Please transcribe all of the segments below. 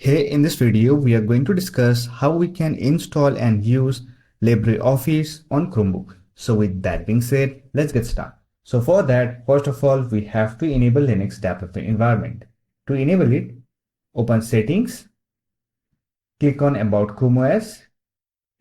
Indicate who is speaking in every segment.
Speaker 1: Here in this video, we are going to discuss how we can install and use LibreOffice on Chromebook. So with that being said, let's get started. So for that, first of all, we have to enable Linux developer environment. To enable it, open Settings, click on About Chrome OS,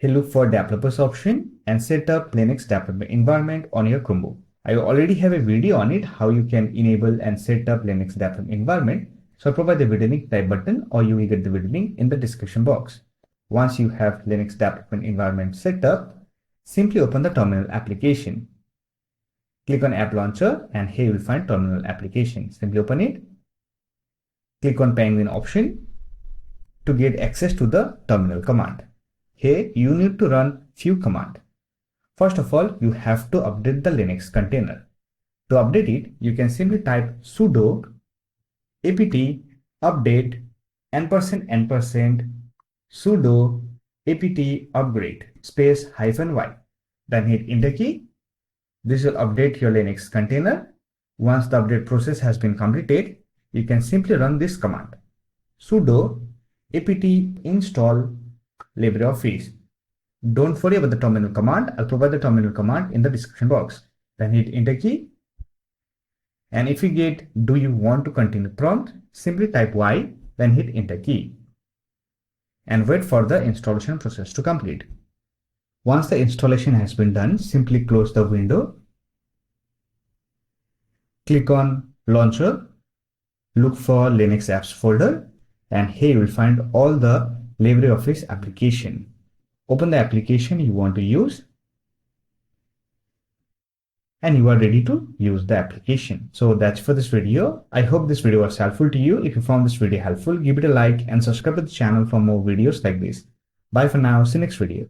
Speaker 1: look for Developers option and set up Linux developer environment on your Chromebook. I already have a video on it, how you can enable and set up Linux developer environment. So I'll provide the video link right button, or you will get the video link in the description box. Once you have Linux development environment set up, simply open the terminal application. Click on App Launcher and here you will find terminal application. Simply open it. Click on Penguin option to get access to the terminal command. Here you need to run few commands. First of all, you have to update the Linux container. To update it, you can simply type sudo apt update && sudo apt upgrade space -y. Then hit enter key. This will update your Linux container. Once the update process has been completed, you can simply run this command: sudo apt install LibreOffice. Don't worry about the terminal command. I'll provide the terminal command in the description box. Then hit enter key. And if you get do you want to continue prompt, simply type Y, then hit enter key. And wait for the installation process to complete. Once the installation has been done, simply close the window. Click on Launcher, look for Linux Apps folder, and here you will find all the LibreOffice application. Open the application you want to use, and you are ready to use the application. So that's for this video. I hope this video was helpful to you. If you found this video helpful, give it a like and subscribe to the channel for more videos like this. Bye for now. See you next video.